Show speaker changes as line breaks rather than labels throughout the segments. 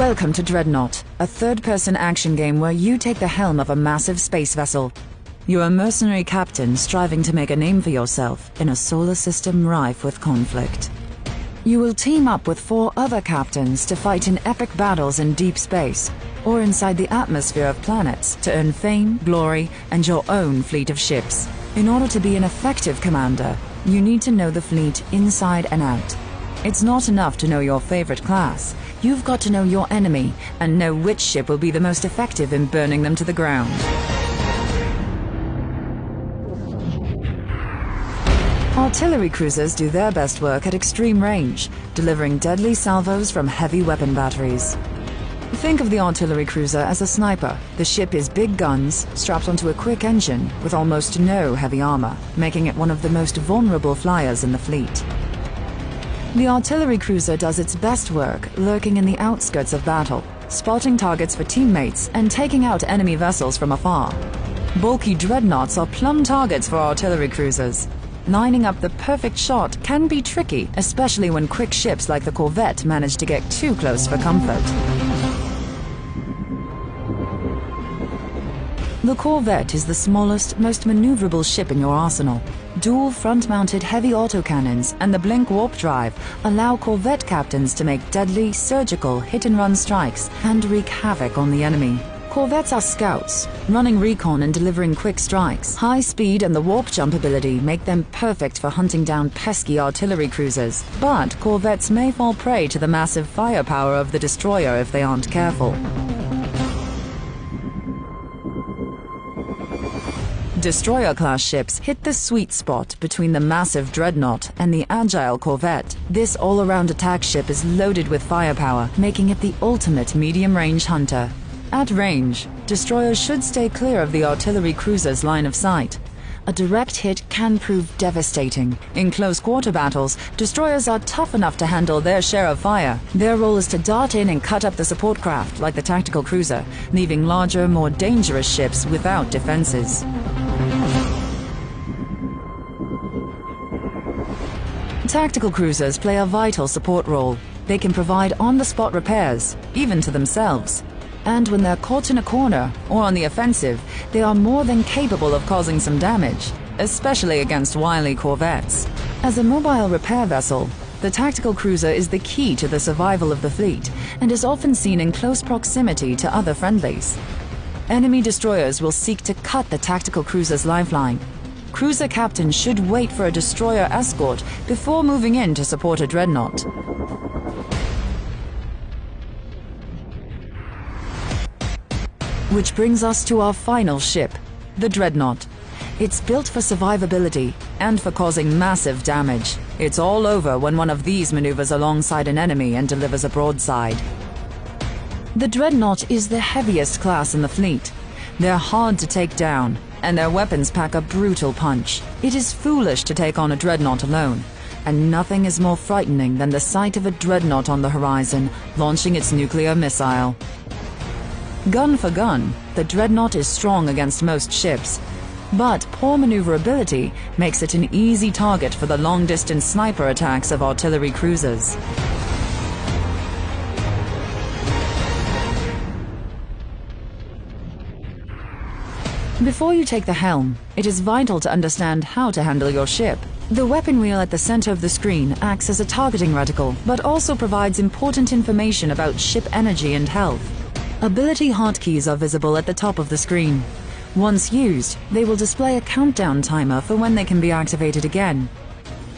Welcome to Dreadnought, a third-person action game where you take the helm of a massive space vessel. You're a mercenary captain striving to make a name for yourself in a solar system rife with conflict. You will team up with 4 other captains to fight in epic battles in deep space, or inside the atmosphere of planets to earn fame, glory, and your own fleet of ships. In order to be an effective commander, you need to know the fleet inside and out. It's not enough to know your favorite class. You've got to know your enemy and know which ship will be the most effective in burning them to the ground. Artillery cruisers do their best work at extreme range, delivering deadly salvos from heavy weapon batteries. Think of the artillery cruiser as a sniper. The ship is big guns strapped onto a quick engine with almost no heavy armor, making it one of the most vulnerable flyers in the fleet. The artillery cruiser does its best work lurking in the outskirts of battle, spotting targets for teammates and taking out enemy vessels from afar. Bulky dreadnoughts are plum targets for artillery cruisers. Lining up the perfect shot can be tricky, especially when quick ships like the corvette manage to get too close for comfort. The corvette is the smallest, most maneuverable ship in your arsenal. Dual front-mounted heavy autocannons and the blink warp drive allow corvette captains to make deadly, surgical hit-and-run strikes and wreak havoc on the enemy. Corvettes are scouts, running recon and delivering quick strikes. High speed and the warp jump ability make them perfect for hunting down pesky artillery cruisers. But corvettes may fall prey to the massive firepower of the destroyer if they aren't careful. Destroyer-class ships hit the sweet spot between the massive dreadnought and the agile corvette. This all-around attack ship is loaded with firepower, making it the ultimate medium-range hunter. At range, destroyers should stay clear of the artillery cruiser's line of sight. A direct hit can prove devastating. In close-quarter battles, destroyers are tough enough to handle their share of fire. Their role is to dart in and cut up the support craft, like the tactical cruiser, leaving larger, more dangerous ships without defenses. Tactical cruisers play a vital support role. They can provide on-the-spot repairs, even to themselves. And when they're caught in a corner or on the offensive, they are more than capable of causing some damage, especially against wily corvettes. As a mobile repair vessel, the tactical cruiser is the key to the survival of the fleet and is often seen in close proximity to other friendlies. Enemy destroyers will seek to cut the tactical cruiser's lifeline. Cruiser captains should wait for a destroyer escort before moving in to support a dreadnought. Which brings us to our final ship, the Dreadnought. It's built for survivability and for causing massive damage. It's all over when one of these maneuvers alongside an enemy and delivers a broadside. The Dreadnought is the heaviest class in the fleet. They're hard to take down, and their weapons pack a brutal punch. It is foolish to take on a dreadnought alone, and nothing is more frightening than the sight of a dreadnought on the horizon launching its nuclear missile. Gun for gun, the dreadnought is strong against most ships, but poor maneuverability makes it an easy target for the long-distance sniper attacks of artillery cruisers. Before you take the helm, it is vital to understand how to handle your ship. The weapon wheel at the center of the screen acts as a targeting reticle, but also provides important information about ship energy and health. Ability hotkeys are visible at the top of the screen. Once used, they will display a countdown timer for when they can be activated again.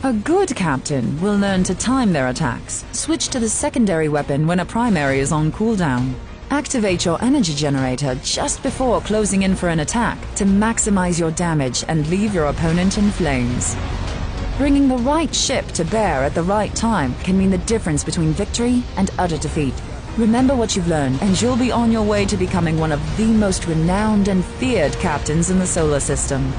A good captain will learn to time their attacks, switch to the secondary weapon when a primary is on cooldown. Activate your energy generator just before closing in for an attack to maximize your damage and leave your opponent in flames. Bringing the right ship to bear at the right time can mean the difference between victory and utter defeat. Remember what you've learned, and you'll be on your way to becoming one of the most renowned and feared captains in the solar system.